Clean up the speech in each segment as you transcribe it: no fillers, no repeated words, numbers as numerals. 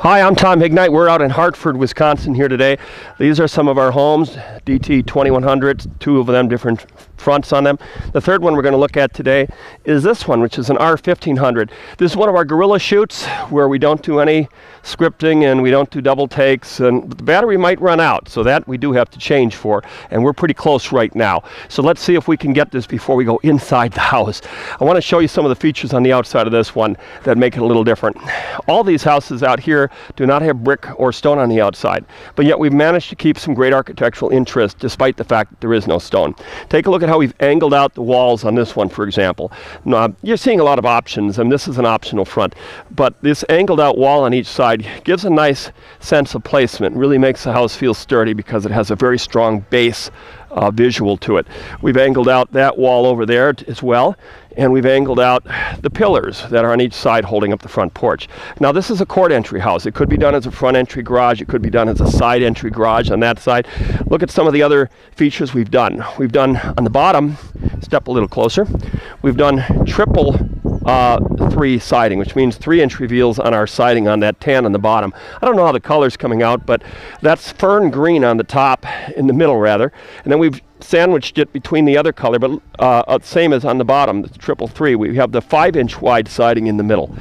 Hi, I'm Tom Hignite. We're out in Hartford, Wisconsin here today. These are some of our homes, DT 2100s, two of them different fronts on them. The third one we're going to look at today is this one, which is an R1500. This is one of our guerrilla shoots where we don't do any scripting and we don't do double takes, and the battery might run out, so that we do have to change for, and we're pretty close right now. So let's see if we can get this before we go inside the house. I want to show you some of the features on the outside of this one that make it a little different. All these houses out here do not have brick or stone on the outside, but yet we've managed to keep some great architectural interest despite the fact that there is no stone. Take a look at how we've angled out the walls on this one, for example. Now, you're seeing a lot of options, and this is an optional front, but this angled out wall on each side gives a nice sense of placement. Really makes the house feel sturdy because it has a very strong base visual to it. We've angled out that wall over there as well, and we've angled out the pillars that are on each side holding up the front porch. Now, this is a court entry house. It could be done as a front entry garage. It could be done as a side entry garage on that side. Look at some of the other features we've done. We've done on the bottom, step a little closer, we've done triple 3 siding, which means 3-inch reveals on our siding on that tan on the bottom. I don't know how the color's coming out, but that's fern green on the top, in the middle rather, and then we've sandwiched it between the other color, but same as on the bottom, the triple 3. We have the 5-inch wide siding in the middle.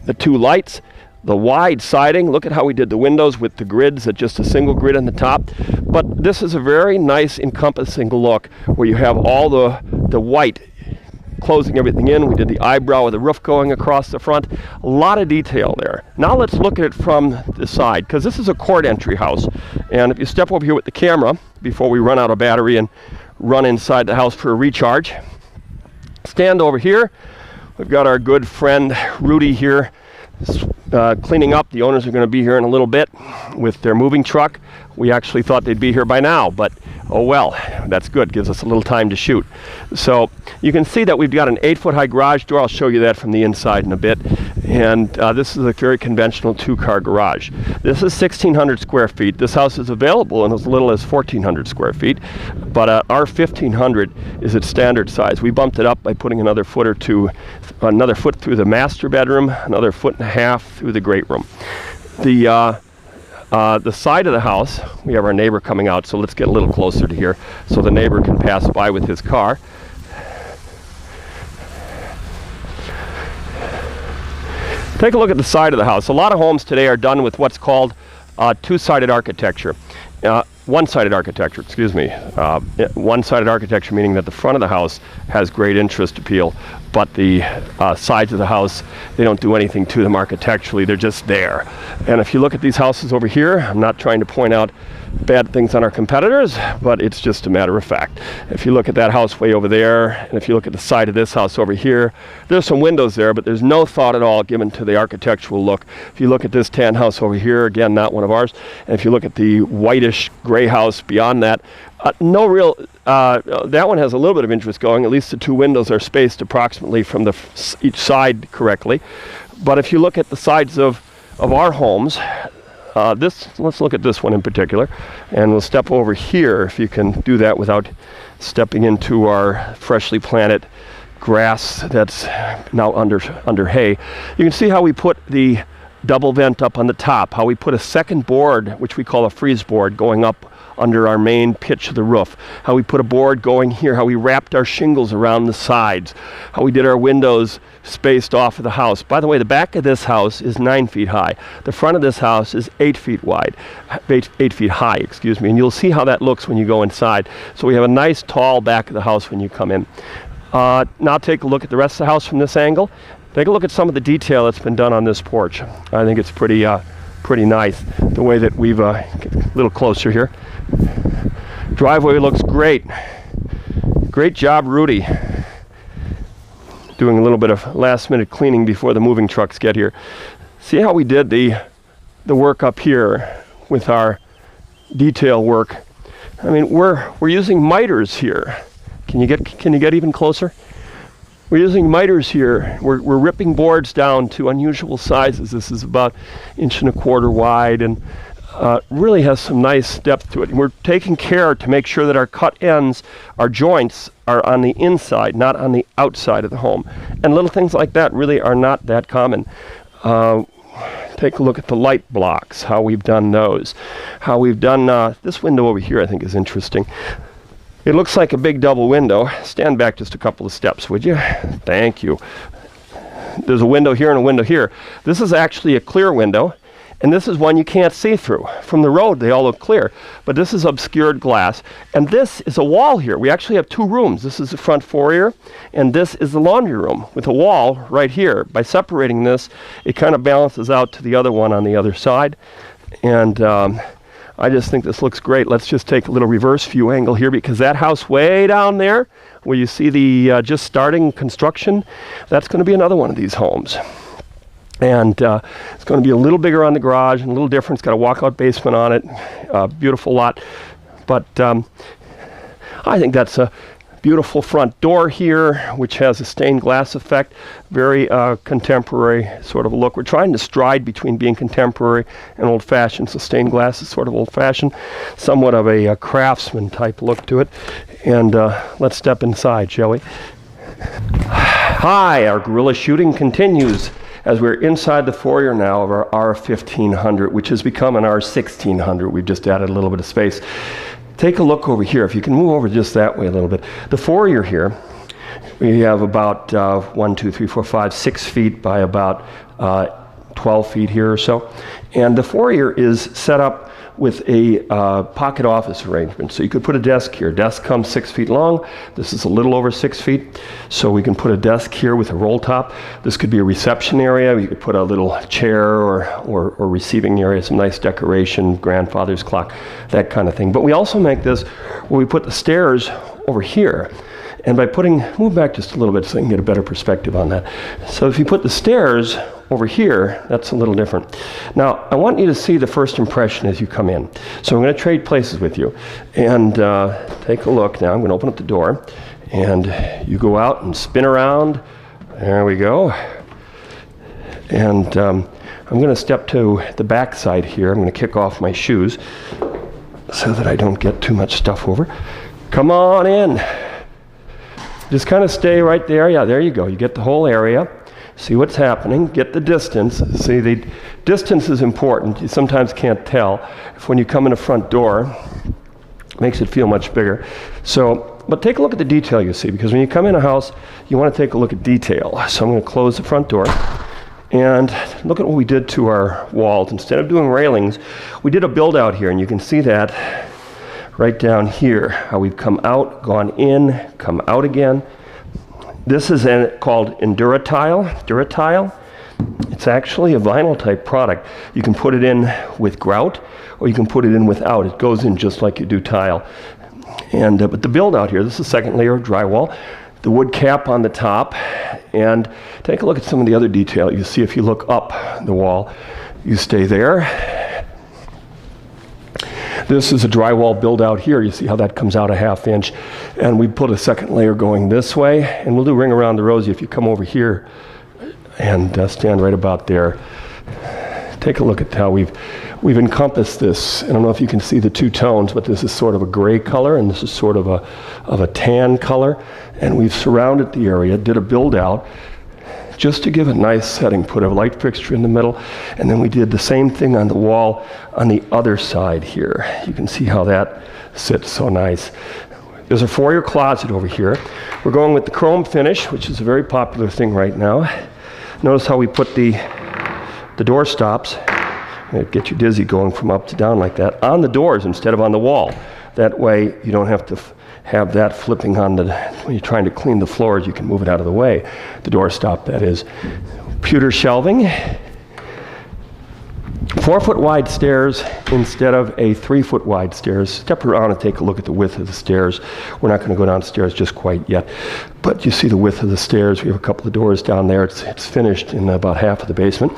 The 2 lights, the wide siding, look at how we did the windows with the grids at just a single grid on the top. But this is a very nice encompassing look where you have all the white closing everything in. We did the eyebrow of the roof going across the front. A lot of detail there. Now let's look at it from the side, because this is a court entry house. And if you step over here with the camera before we run out of battery and run inside the house for a recharge, stand over here. We've got our good friend Rudy here cleaning up. The owners are going to be here in a little bit with their moving truck. We actually thought they'd be here by now, but oh well, that's good. Gives us a little time to shoot. So you can see that we've got an 8-foot high garage door. I'll show you that from the inside in a bit. And this is a very conventional 2-car garage. This is 1,600 square feet. This house is available in as little as 1,400 square feet, but our 1,500 is its standard size. We bumped it up by putting another foot or two, another foot through the master bedroom, another 1.5 feet through the great room. The side of the house, we have our neighbor coming out, so let's get a little closer to here so the neighbor can pass by with his car. Take a look at the side of the house. A lot of homes today are done with what's called two-sided architecture. One-sided architecture, excuse me. One-sided architecture meaning that the front of the house has great interest appeal, but the sides of the house, they don't do anything to them architecturally. They're just there. And if you look at these houses over here, I'm not trying to point out bad things on our competitors, but it's just a matter of fact. If you look at that house way over there, and if you look at the side of this house over here, there's some windows there, but there's no thought at all given to the architectural look. If you look at this tan house over here, again, not one of ours, and if you look at the whitish gray house beyond that, no real, that one has a little bit of interest going. At least the 2 windows are spaced approximately from each side correctly. But if you look at the sides of our homes, let's look at this one in particular, and we'll step over here if you can do that without stepping into our freshly planted grass that's now under hay. You can see how we put the double vent up on the top, how we put a second board, which we call a freeze board, going up under our main pitch of the roof, how we put a board going here, how we wrapped our shingles around the sides, how we did our windows spaced off of the house. By the way, the back of this house is 9 feet high. The front of this house is 8 feet wide, 8 feet high, excuse me, and you'll see how that looks when you go inside. So we have a nice tall back of the house when you come in. Now take a look at the rest of the house from this angle. Take a look at some of the detail that's been done on this porch. I think it's pretty nice, the way that we've, get a little closer here. Driveway looks great. Great job, Rudy. Doing a little bit of last-minute cleaning before the moving trucks get here. See how we did the work up here with our detail work. I mean, we're using miters here. Can you get even closer? We're using miters here. We're ripping boards down to unusual sizes. This is about 1.25 inches wide and really has some nice depth to it. And we're taking care to make sure that our cut ends, our joints, are on the inside, not on the outside of the home. And little things like that really are not that common. take a look at the light blocks, how we've done those. How we've done, this window over here I think is interesting. It looks like a big double window. Stand back just a couple of steps, would you? Thank you. There's a window here and a window here. This is actually a clear window, and this is one you can't see through. From the road, they all look clear, but this is obscured glass. And this is a wall here. We actually have two rooms. This is the front foyer, and this is the laundry room with a wall right here. By separating this, it kind of balances out to the other one on the other side. And I just think this looks great. Let's just take a little reverse view angle here, because that house way down there, where you see the just starting construction, that's going to be another one of these homes. And it's going to be a little bigger on the garage and a little different. It's got a walkout basement on it. Beautiful lot. But I think that's a beautiful front door here, which has a stained glass effect. Very contemporary sort of look. We're trying to stride between being contemporary and old-fashioned. So stained glass is sort of old-fashioned. Somewhat of a craftsman type look to it. And let's step inside, shall we? Hi, our guerrilla shooting continues as we're inside the foyer now of our R1500, which has become an R1600. We've just added a little bit of space. Take a look over here. If you can move over just that way a little bit. The foyer here, we have about 6 feet by about 12 feet here or so. And the foyer is set up with a pocket office arrangement. So you could put a desk here. Desk comes 6 feet long. This is a little over 6 feet. So we can put a desk here with a roll top. This could be a reception area. You could put a little chair or receiving area, some nice decoration, grandfather's clock, that kind of thing. But we also make this where we put the stairs over here. And by move back just a little bit so you can get a better perspective on that. So if you put the stairs over here, that's a little different. Now, I want you to see the first impression as you come in. So I'm going to trade places with you. And take a look now. I'm going to open up the door. And you go out and spin around. There we go. And I'm going to step to the back side here. I'm going to kick off my shoes so that I don't get too much stuff over. Come on in. Just kind of stay right there. Yeah, there you go. You get the whole area. See what's happening. Get the distance. See, the distance is important. You sometimes can't tell. If when you come in the front door, it makes it feel much bigger. So, but take a look at the detail you see, because when you come in a house, you want to take a look at detail. So I'm going to close the front door. And look at what we did to our walls. Instead of doing railings, we did a build out here, and you can see that right down here, how we've come out, gone in, come out again. This is called Duratile. It's actually a vinyl type product. You can put it in with grout, or you can put it in without. It goes in just like you do tile. And but the build out here, this is the second layer of drywall. The wood cap on the top. And take a look at some of the other detail. You see if you look up the wall, you stay there. This is a drywall build out here. You see how that comes out a 1/2 inch. And we put a second layer going this way. And we'll do ring around the rosy if you come over here and stand right about there. Take a look at how we've encompassed this. I don't know if you can see the two tones, but this is sort of a gray color and this is sort of a tan color. And we've surrounded the area, did a build out just to give a nice setting, put a light fixture in the middle, and then we did the same thing on the wall on the other side here. You can see how that sits so nice. There's a foyer closet over here. We're going with the chrome finish, which is a very popular thing right now. Notice how we put the door stops, it'll get you dizzy going from up to down like that, on the doors instead of on the wall. That way you don't have to have that flipping on when you're trying to clean the floors, you can move it out of the way. The door stop, that is. Pewter shelving. 4 foot wide stairs instead of a 3 foot wide stairs. Step around and take a look at the width of the stairs. We're not going to go downstairs just quite yet, but you see the width of the stairs. We have a couple of doors down there. It's finished in about half of the basement.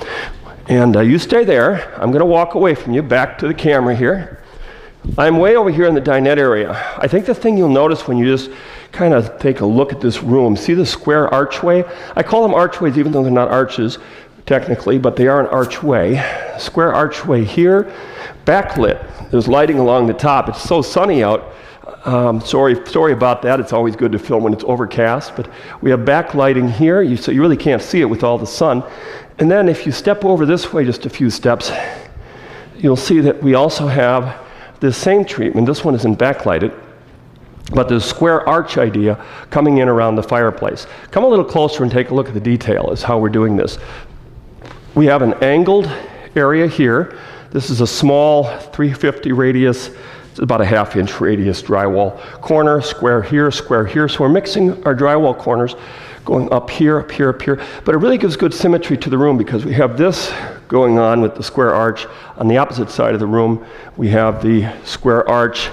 And you stay there. I'm going to walk away from you back to the camera here. I'm way over here in the dinette area. I think the thing you'll notice when you just kind of take a look at this room, see the square archway? I call them archways even though they're not arches technically, but they are an archway. Square archway here, backlit. There's lighting along the top. It's so sunny out. Sorry about that. It's always good to film when it's overcast, but we have backlighting here, so you really can't see it with all the sun. And then if you step over this way just a few steps, you'll see that we also have this same treatment. This one isn't backlighted, but the square arch idea coming in around the fireplace. Come a little closer and take a look at the detail as how we're doing this. We have an angled area here. This is a small 350 radius, it's about a ½ inch radius drywall corner, square here, square here. So we're mixing our drywall corners going up here, up here, up here. But it really gives good symmetry to the room because we have this going on with the square arch. On the opposite side of the room, we have the square arch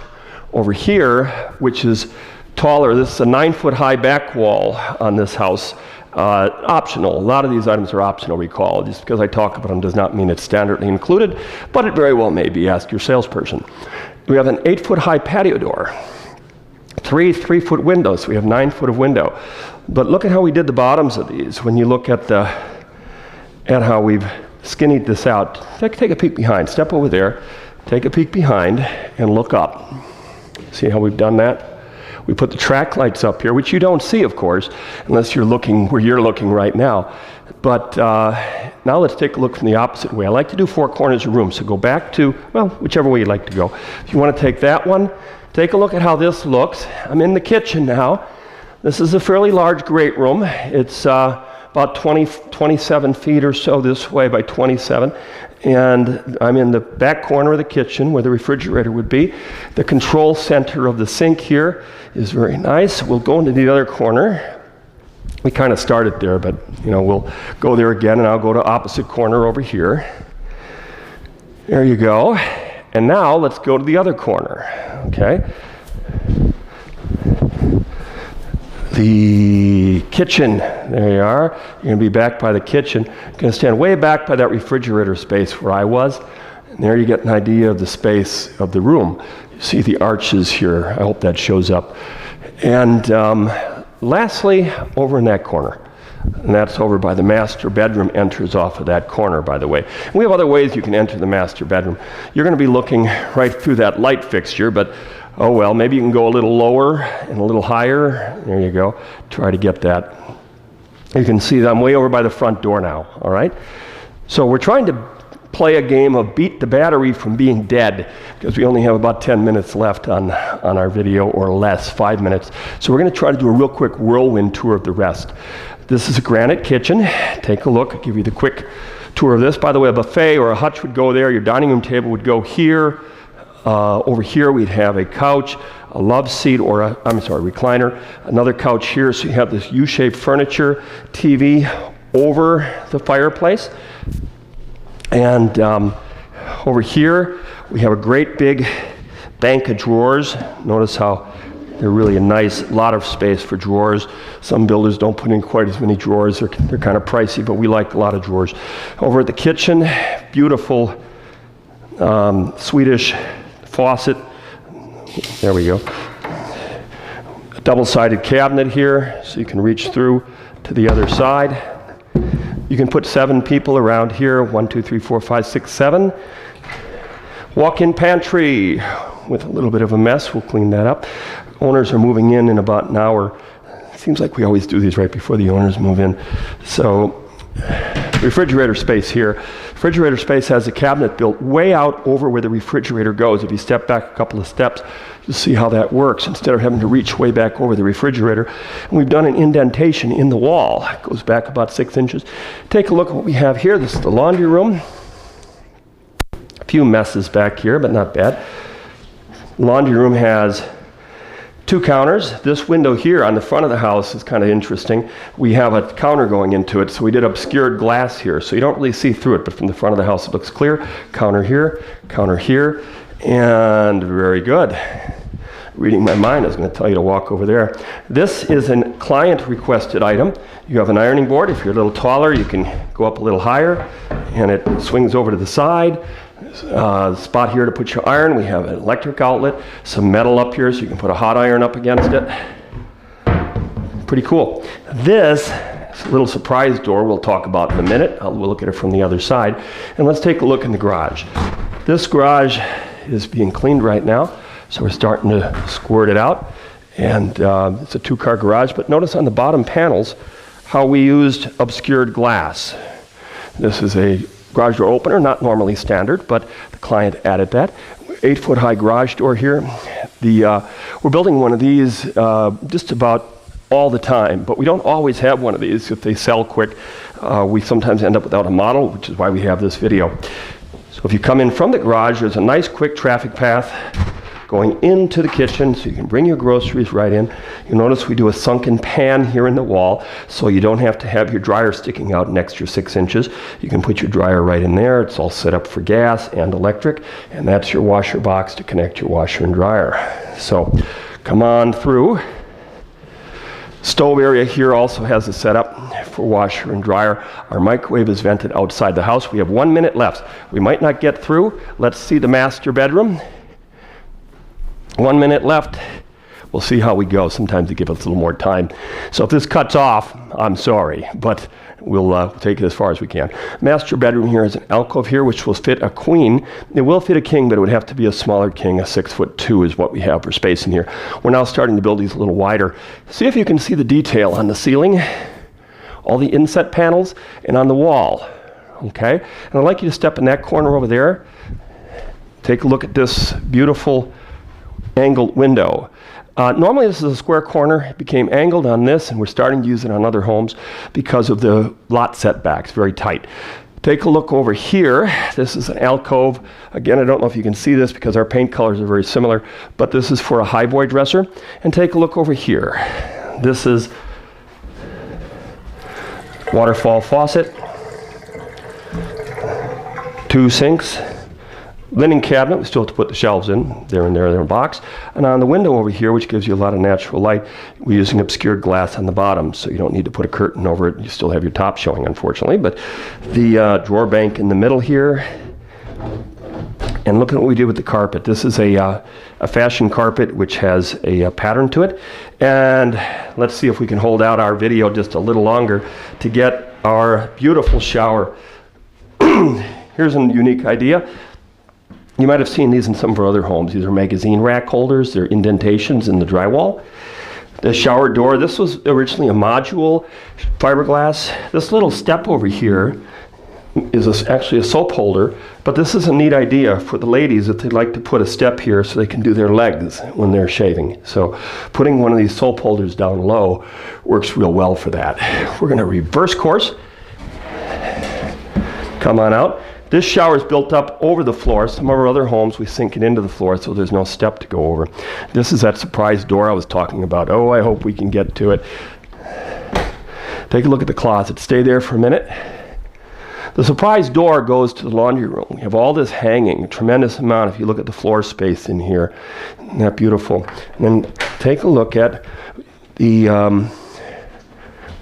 over here, which is taller. This is a 9-foot high back wall on this house. Optional. A lot of these items are optional, recall. Just because I talk about them does not mean it's standardly included, but it very well may be. Ask your salesperson. We have an 8-foot high patio door. 3 3-foot windows. We have 9 foot of window. But look at how we did the bottoms of these. When you look at how we've skinnied this out, take a peek behind. Step over there, take a peek behind, and look up. See how we've done that? We put the track lights up here, which you don't see, of course, unless you're looking where you're looking right now. But now let's take a look from the opposite way. I like to do 4 corners of room, so go back to, well, whichever way you'd like to go. If you want to take that one, take a look at how this looks. I'm in the kitchen now. This is a fairly large great room. It's about 27 feet or so this way by 27. And I'm in the back corner of the kitchen where the refrigerator would be. The control center of the sink here is very nice. We'll go into the other corner. We kind of started there, but we'll go there again, and I'll go to opposite corner over here. There you go. And now let's go to the other corner, okay? The kitchen, there you are. You're gonna be back by the kitchen. You're gonna stand way back by that refrigerator space where I was. And there you get an idea of the space of the room. You see the arches here. I hope that shows up. And lastly, over in that corner. And that's over by the master bedroom, enters off of that corner, by the way. And we have other ways you can enter the master bedroom. You're gonna be looking right through that light fixture, but oh well, maybe you can go a little lower and a little higher. There you go. Try to get that. You can see that I'm way over by the front door now, all right? So we're trying to play a game of beat the battery from being dead because we only have about 10 minutes left on our video, or less, 5 minutes. So we're gonna try to do a real quick whirlwind tour of the rest. This is a granite kitchen. Take a look. I'll give you the quick tour of this. By the way, a buffet or a hutch would go there. Your dining room table would go here. Over here we'd have a couch, a love seat, or recliner, another couch here, so you have this U-shaped furniture, TV over the fireplace. And over here we have a great big bank of drawers. Notice how they're really a nice lot of space for drawers. Some builders don't put in quite as many drawers. They're kind of pricey, but we like a lot of drawers. Over at the kitchen, beautiful Swedish faucet. There we go. A double-sided cabinet here, so you can reach through to the other side. You can put 7 people around here. 1, 2, 3, 4, 5, 6, 7. Walk-in pantry with a little bit of a mess. We'll clean that up. Owners are moving in about an hour. Seems like we always do these right before the owners move in. So refrigerator space here. Refrigerator space has a cabinet built way out over where the refrigerator goes. If you step back a couple of steps, you'll see how that works instead of having to reach way back over the refrigerator. And we've done an indentation in the wall. It goes back about 6 inches. Take a look at what we have here. This is the laundry room. A few messes back here, but not bad. Laundry room has 2 counters. This window here on the front of the house is kind of interesting. We have a counter going into it, so we did obscured glass here, so you don't really see through it, but from the front of the house it looks clear. Counter here, and very good. Reading my mind, I was going to tell you to walk over there. This is a client-requested item. You have an ironing board. If you're a little taller, you can go up a little higher, and it swings over to the side. Spot here to put your iron. We have an electric outlet, some metal up here so you can put a hot iron up against it. Pretty cool. This little surprise door we'll talk about in a minute. We'll look at it from the other side. And let's take a look in the garage. This garage is being cleaned right now, so we're starting to squirt it out. And it's a 2-car garage, but notice on the bottom panels how we used obscured glass. This is a garage door opener, not normally standard, but the client added that. 8-foot high garage door here. We're building one of these just about all the time, but we don't always have one of these. If they sell quick, we sometimes end up without a model, which is why we have this video. So if you come in from the garage, there's a nice quick traffic path going into the kitchen, so you can bring your groceries right in. You'll notice we do a sunken pan here in the wall, so you don't have to have your dryer sticking out an extra 6 inches. You can put your dryer right in there. It's all set up for gas and electric, and that's your washer box to connect your washer and dryer. So come on through. Stove area here also has a setup for washer and dryer. Our microwave is vented outside the house. We have 1 minute left. We might not get through. Let's see the master bedroom. 1 minute left. We'll see how we go. Sometimes they give us a little more time. So if this cuts off, I'm sorry, but we'll take it as far as we can. Master bedroom here is an alcove here, which will fit a queen. It will fit a king, but it would have to be a smaller king. A 6'2" is what we have for space in here. We're now starting to build these a little wider. See if you can see the detail on the ceiling, all the inset panels, and on the wall. Okay? And I'd like you to step in that corner over there. Take a look at this beautiful angled window. Normally this is a square corner. It became angled on this, and we're starting to use it on other homes because of the lot setbacks, very tight. Take a look over here. This is an alcove. Again, I don't know if you can see this because our paint colors are very similar, but this is for a highboy dresser. And take a look over here. This is waterfall faucet, 2 sinks, linen cabinet. We still have to put the shelves in. They're in a box. And on the window over here, which gives you a lot of natural light, we're using obscured glass on the bottom, so you don't need to put a curtain over it. You still have your top showing, unfortunately. But the drawer bank in the middle here. And look at what we did with the carpet. This is a fashion carpet which has a pattern to it. And let's see if we can hold out our video just a little longer to get our beautiful shower. Here's a unique idea. You might have seen these in some of our other homes. These are magazine rack holders. They're indentations in the drywall. The shower door, this was originally a module fiberglass. This little step over here is actually a soap holder, but this is a neat idea for the ladies if they'd like to put a step here so they can do their legs when they're shaving. So putting one of these soap holders down low works real well for that. We're going to reverse course. Come on out. This shower is built up over the floor. Some of our other homes, we sink it into the floor, so there's no step to go over. This is that surprise door I was talking about. Oh, I hope we can get to it. Take a look at the closet. Stay there for a minute. The surprise door goes to the laundry room. We have all this hanging, a tremendous amount if you look at the floor space in here. Isn't that beautiful? And then take a look at the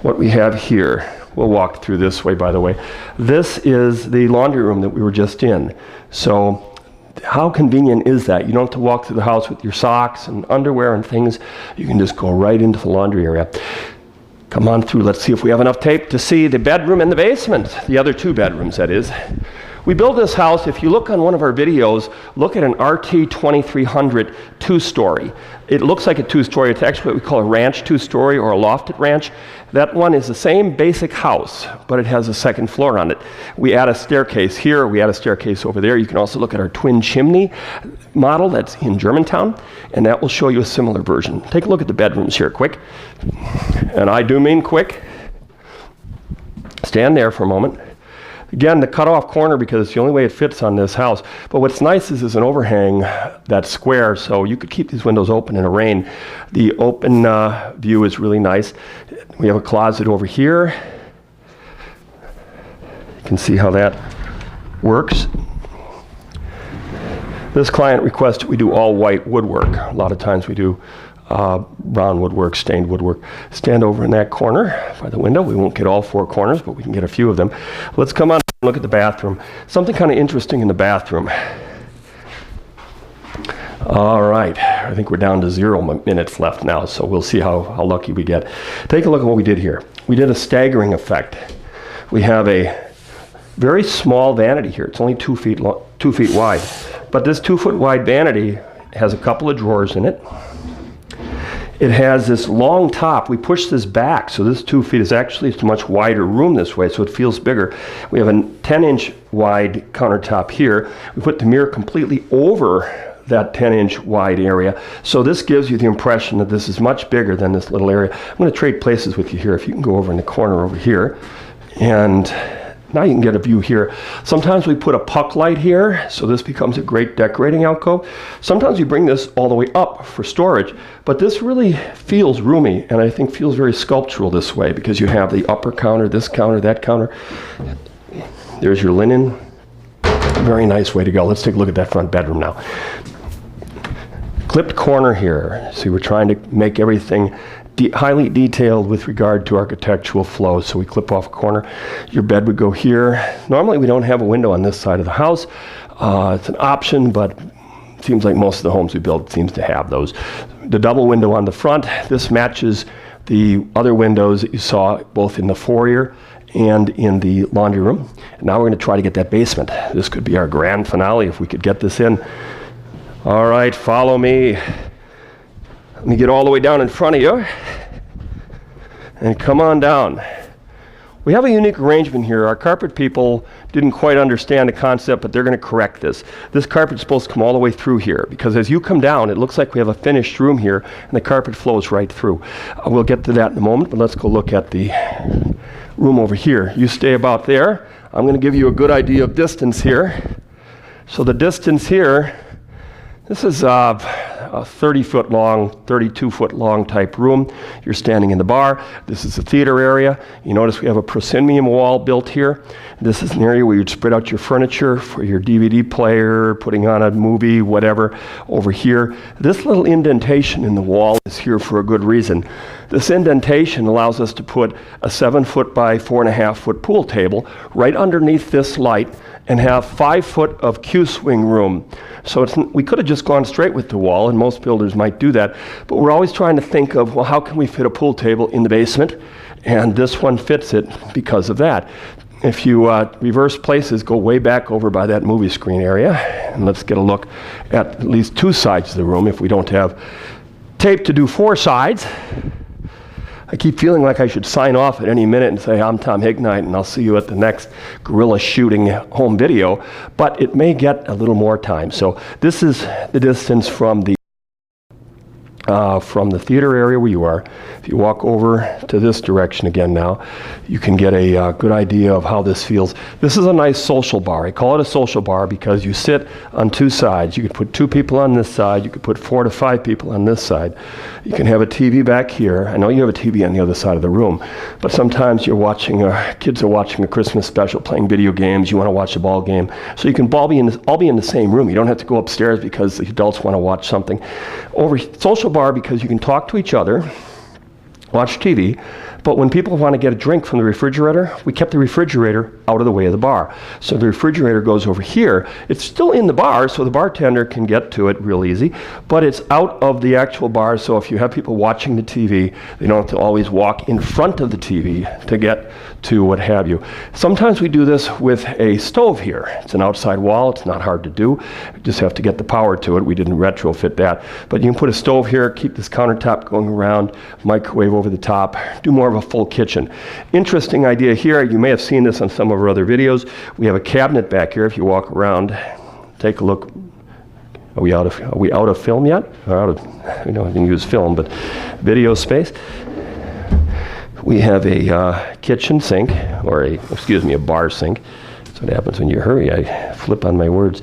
what we have here. We'll walk through this way, by the way. This is the laundry room that we were just in. So how convenient is that? You don't have to walk through the house with your socks and underwear and things. You can just go right into the laundry area. Come on through. Let's see if we have enough tape to see the bedroom and the basement. The other 2 bedrooms, that is. We built this house. If you look on one of our videos, look at an RT2300 2-story. It looks like a 2-story. It's actually what we call a ranch 2-story or a lofted ranch. That one is the same basic house, but it has a 2nd floor on it. We add a staircase here. We add a staircase over there. You can also look at our twin chimney model that's in Germantown, and that will show you a similar version. Take a look at the bedrooms here quick. And I do mean quick. Stand there for a moment. Again, the cut-off corner because it's the only way it fits on this house. But what's nice is there's an overhang that's square, so you could keep these windows open in the rain. The open view is really nice. We have a closet over here. You can see how that works. This client requested we do all white woodwork. A lot of times we do brown woodwork, stained woodwork. Stand over in that corner by the window. We won't get all 4 corners, but we can get a few of them. Let's come on and look at the bathroom. Something kind of interesting in the bathroom. All right, I think we're down to 0 minutes left now, so we'll see how lucky we get. Take a look at what we did here. We did a staggering effect. We have a very small vanity here. It's only 2 feet wide, but this 2-foot wide vanity has a couple of drawers in it. It has this long top. We push this back, so this 2 feet is actually a much wider room this way, so it feels bigger. We have a 10-inch wide countertop here. We put the mirror completely over that 10-inch wide area. So this gives you the impression that this is much bigger than this little area. I'm going to trade places with you here. If you can go over in the corner over here. And now you can get a view here. Sometimes we put a puck light here, so this becomes a great decorating alcove. Sometimes we bring this all the way up for storage, but this really feels roomy, and I think feels very sculptural this way, because you have the upper counter, this counter, that counter. There's your linen. Very nice way to go. Let's take a look at that front bedroom now. Clipped corner here. See, we're trying to make everything highly detailed with regard to architectural flow. So we clip off a corner. Your bed would go here. Normally we don't have a window on this side of the house. It's an option, but it seems like most of the homes we build seems to have those. The double window on the front. This matches the other windows that you saw both in the foyer and in the laundry room. And now we're going to try to get that basement. This could be our grand finale if we could get this in. All right, follow me. Let me get all the way down in front of you. And come on down. We have a unique arrangement here. Our carpet people didn't quite understand the concept, but they're going to correct this. This carpet's supposed to come all the way through here, because as you come down, it looks like we have a finished room here, and the carpet flows right through. We'll get to that in a moment, but let's go look at the room over here. You stay about there. I'm going to give you a good idea of distance here. So the distance here, this is a 30-foot long, 32-foot long type room. You're standing in the bar. This is the theater area. You notice we have a proscenium wall built here. This is an area where you'd spread out your furniture for your DVD player, putting on a movie, whatever, over here. This little indentation in the wall is here for a good reason. This indentation allows us to put a 7-foot by 4.5-foot pool table right underneath this light and have 5 foot of Q-swing room. So we could have just gone straight with the wall, and most builders might do that, but we're always trying to think of, well, how can we fit a pool table in the basement? And this one fits it because of that. If you reverse places, go way back over by that movie screen area, and let's get a look at least 2 sides of the room if we don't have tape to do 4 sides. I keep feeling like I should sign off at any minute and say, I'm Tom Hignite, and I'll see you at the next guerrilla shooting home video, but it may get a little more time. So this is the distance from the theater area where you are. If you walk over to this direction again now, you can get a good idea of how this feels. This is a nice social bar. I call it a social bar because you sit on 2 sides. You could put 2 people on this side. You could put 4 to 5 people on this side. You can have a TV back here. I know you have a TV on the other side of the room, but sometimes you're watching, kids are watching a Christmas special, playing video games. You want to watch a ball game. So you can all be in the same room. You don't have to go upstairs because the adults want to watch something. Social bar because you can talk to each other, watch TV, but when people want to get a drink from the refrigerator, we kept the refrigerator out of the way of the bar. So the refrigerator goes over here. It's still in the bar, so the bartender can get to it real easy, but it's out of the actual bar, so if you have people watching the TV, they don't have to always walk in front of the TV to get to what have you. Sometimes we do this with a stove here. It's an outside wall. It's not hard to do. You just have to get the power to it. We didn't retrofit that. But you can put a stove here, keep this countertop going around, microwave over the top, do more of a full kitchen. Interesting idea here. You may have seen this on some of our other videos. We have a cabinet back here. If you walk around, take a look. Are we out of film yet? Or we don't even use film, but video space. We have a kitchen sink, or a bar sink. That's what happens when you hurry. I flip on my words.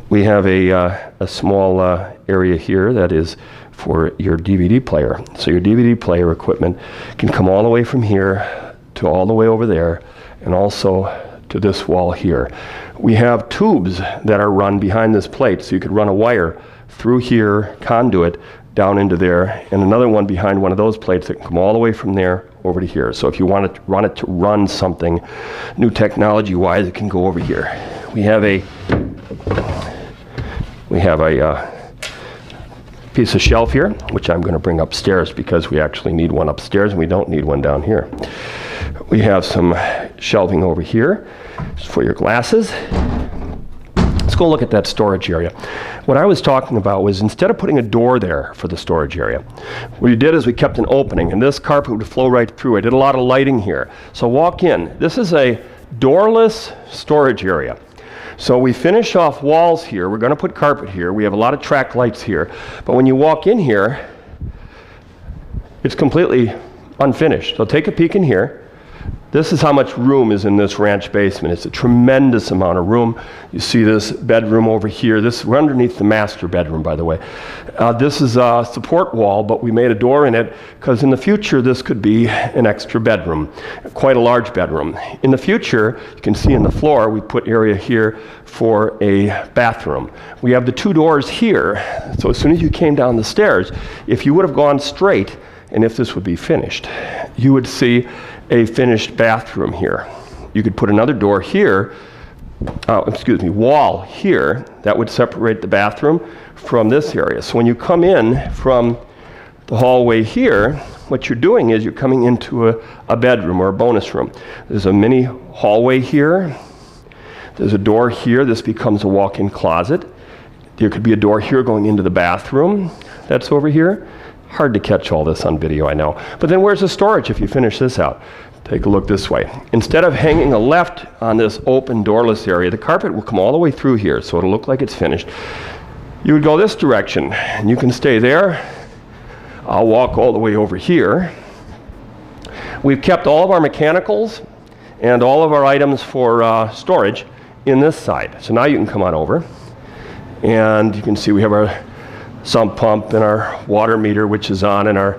We have a small area here that is for your DVD player. So your DVD player equipment can come all the way from here to all the way over there, and also to this wall here. We have tubes that are run behind this plate, so you could run a wire through here, conduit, down into there, and another one behind one of those plates that can come all the way from there over to here. So if you want to run something new technology-wise, it can go over here. We have a piece of shelf here, which I'm going to bring upstairs because we actually need one upstairs and we don't need one down here. We have some shelving over here for your glasses. Let's go look at that storage area. What I was talking about was, instead of putting a door there for the storage area, what we did is we kept an opening, and this carpet would flow right through. I did a lot of lighting here. So walk in. This is a doorless storage area. So we finish off walls here. We're going to put carpet here. We have a lot of track lights here. But when you walk in here, it's completely unfinished. So take a peek in here. This is how much room is in this ranch basement. It's a tremendous amount of room. You see this bedroom over here. We're underneath the master bedroom, by the way. This is a support wall, but we made a door in it because in the future this could be an extra bedroom, quite a large bedroom. In the future, you can see in the floor, we put area here for a bathroom. We have the two doors here, so as soon as you came down the stairs, if you would have gone straight, and if this would be finished, you would see a finished bathroom here. You could put another door here, wall here, that would separate the bathroom from this area. So when you come in from the hallway here, what you're doing is you're coming into a bedroom or a bonus room. There's a mini hallway here. There's a door here. This becomes a walk-in closet. There could be a door here going into the bathroom that's over here. Hard to catch all this on video, I know. But then where's the storage if you finish this out? Take a look this way. Instead of hanging a left on this open doorless area, the carpet will come all the way through here, so it'll look like it's finished. You would go this direction, and you can stay there. I'll walk all the way over here. We've kept all of our mechanicals and all of our items for storage in this side. So now you can come on over, and you can see we have our sump pump and our water meter, which is on, and our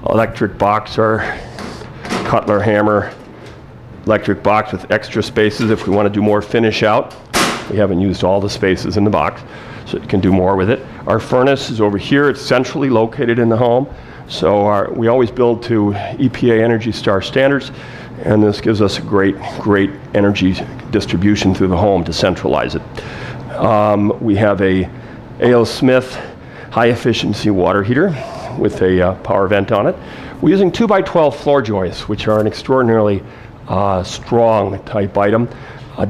electric box, our Cutler hammer electric box with extra spaces if we want to do more finish out. We haven't used all the spaces in the box, so you can do more with it. Our furnace is over here. It's centrally located in the home, so we always build to EPA Energy Star standards, and this gives us a great energy distribution through the home to centralize it. We have a A.O. Smith high efficiency water heater with a power vent on it. We're using 2x12 floor joists, which are an extraordinarily strong type item.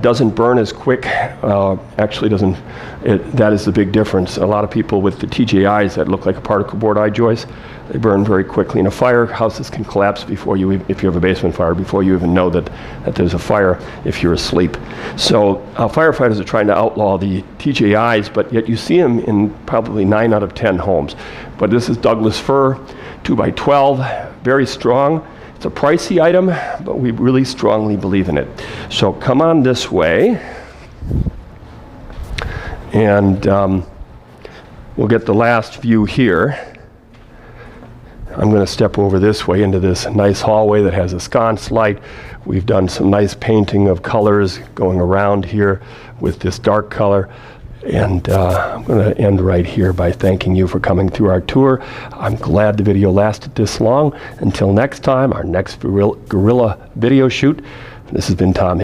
Doesn't burn as quick, actually doesn't, that is the big difference. A lot of people with the TJIs that look like a particle board I-joist, they burn very quickly. In a fire, houses can collapse before you, if you have a basement fire, before you even know that there's a fire if you're asleep. So firefighters are trying to outlaw the TJIs, but yet you see them in probably 9 out of 10 homes. But this is Douglas fir, 2x12, very strong. It's a pricey item, but we really strongly believe in it. So come on this way, and we'll get the last view here. I'm going to step over this way into this nice hallway that has a sconce light. We've done some nice painting of colors going around here with this dark color. And I'm going to end right here by thanking you for coming through our tour. I'm glad the video lasted this long. Until next time, our next guerrilla video shoot. This has been Tom.